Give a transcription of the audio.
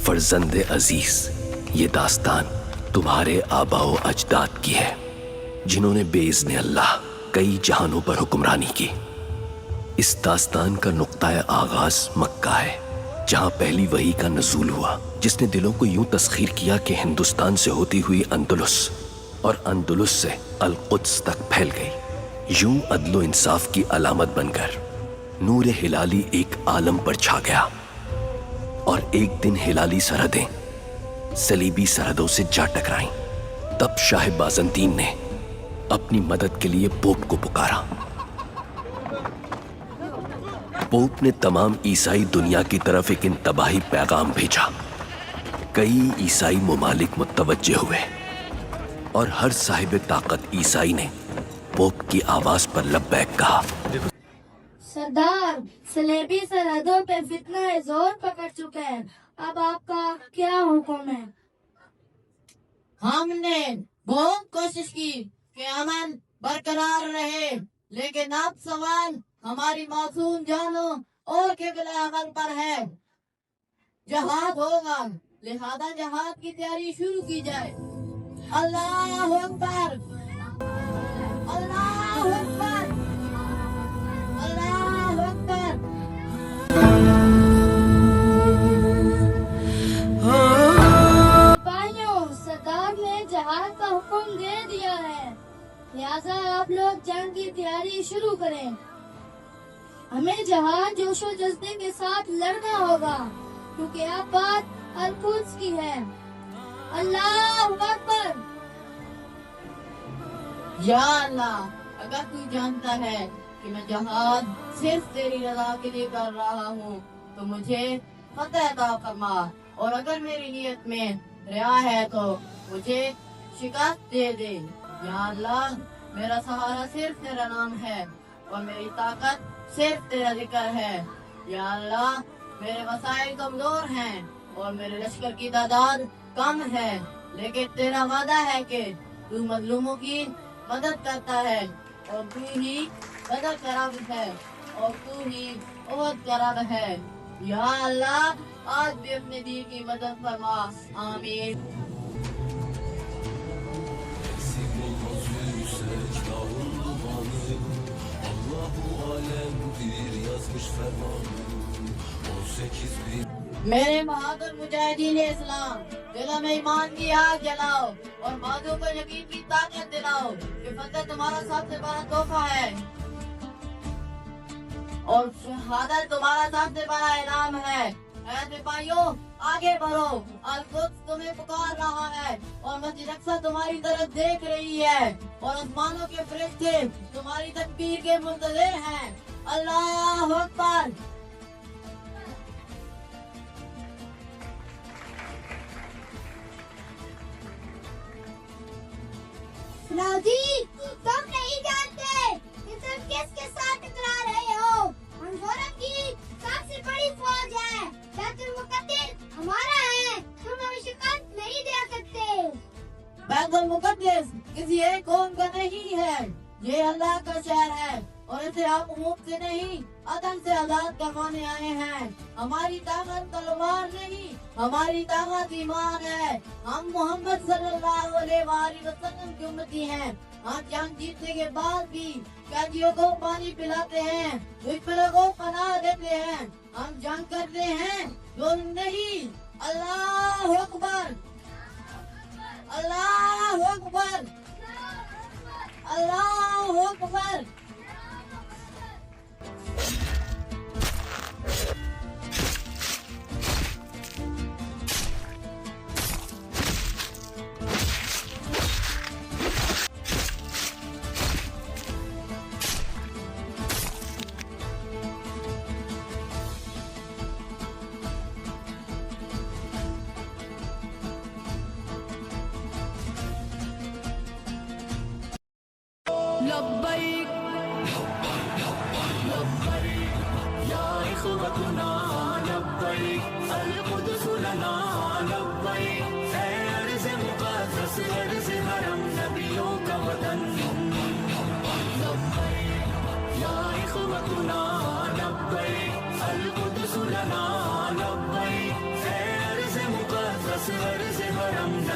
فرزند عزیز، یہ داستان تمہارے آبا و اجداد کی ہے جنہوں نے بے اذن اللہ کئی جہانوں پر حکمرانی کی۔ اس داستان کا نقطۂ آغاز مکہ ہے، جہاں پہلی وحی کا نزول ہوا، جس نے دلوں کو یوں تسخیر کیا کہ ہندوستان سے ہوتی ہوئی اندلس اور اندلس سے القدس تک پھیل گئی۔ یوں عدل و انصاف کی علامت بن کر نور ہلالی ایک عالم پر چھا گیا، اور ایک دن ہلالی سرحدیں صلیبی سرحدوں سے جا ٹکرائیں۔ تب شاہ بازنطین نے اپنی مدد کے لیے پوپ کو پکارا۔ پوپ نے تمام عیسائی دنیا کی طرف ایک انتباہی پیغام بھیجا۔ کئی عیسائی ممالک متوجہ ہوئے، اور ہر صاحب طاقت عیسائی نے پوپ کی آواز پر لبیک کہا۔ سردار، صلیبی سرحدوں پہ فتنہ زور پکڑ چکے ہیں، اب آپ کا کیا حکم ہے؟ ہم نے بہت کوشش کی کہ امن برقرار رہے، لیکن اب سوال ہماری معصوم جانوں اور قبلہ عمل پر ہے۔ جہاد ہوگا، لہذا جہاد کی تیاری شروع کی جائے۔ اللہ اکبر، اللہ اکبر، اللہ اکبر۔ سپاہیوں، سردار نے جہاد کا حکم دے دیا ہے، لہذا آپ لوگ جنگ کی تیاری شروع کریں۔ ہمیں جہاد جوش و جذبے کے ساتھ لڑنا ہوگا، کیونکہ اب بات القدس کی ہے۔ اللہ اکبر۔ یا اللہ، اگر تو جانتا ہے کہ میں جہاد صرف تیری رضا کے لیے کر رہا ہوں تو مجھے فتح عطا فرما، اور اگر میری نیت میں ریا ہے تو مجھے شکست دے دے۔ یا اللہ، میرا سہارا صرف تیرا نام ہے، اور میری طاقت صرف تیرا ذکر ہے۔ یا اللہ، میرے وسائل کمزور ہیں اور میرے لشکر کی تعداد کم ہے، لیکن تیرا وعدہ ہے کہ تو مظلوموں کی مدد کرتا ہے، اور تو ہی مدد کرب ہے، اور تو ہی بہت کرب ہے۔ یا اللہ، آج بھی اپنے دین کی مدد فرما، آمین۔ میرے بہادر مجاہدین اسلام، دلوں میں ایمان کی آگ جلاؤ اور بازو کو یقین کی طاقت دلاؤ کہ فتح تمہارا سب سے بڑا تحفہ ہے، اور شہادت تمہارا سب سے بڑا انعام ہے۔ اے سپاہیوں، آگے بڑھو، القدس تمہیں پکار رہا ہے، اور مسجد اقصی تمہاری طرف دیکھ رہی ہے، اور آسمانوں کے فرشتے تمہاری تکبیر کے منتظر ہیں۔ اللہ اکبر۔ راضی، تم نہیں جانتے کہ تم کس کے ساتھ ٹکرا رہے ہو۔ منصورم کی سب سے بڑی فوج ہے، بیت المقدس ہمارا ہے، تم ہمیں شکست نہیں دے سکتے۔ بیت المقدس کسی ایک قوم کا نہیں ہے، یہ اللہ کا شہر ہے، اور اسے آپ حقوق سے نہیں عدل سے آزاد کروانے آئے ہیں۔ ہماری طاقت تلوار نہیں، ہماری طاقت ایمان ہے۔ ہم محمد صلی اللہ علیہ وآلہ وسلم کی امتی ہیں۔ ہم جنگ جیتنے کے بعد بھی قیدیوں کو پانی پلاتے ہیں، دشمنوں کو پناہ دیتے ہیں۔ ہم جنگ کرتے ہیں، ظلم نہیں۔ اللہ اکبر، اللہ اکبر، اللہ اکبر۔ لبیک لبیک یا اخوتنا لبیک القدس لنا لبیک، اے ارض مقدس، ارض حرم، نبیوں کا وطن لبیک یا اخوتنا لبیک القدس لنا لبیک، اے ارض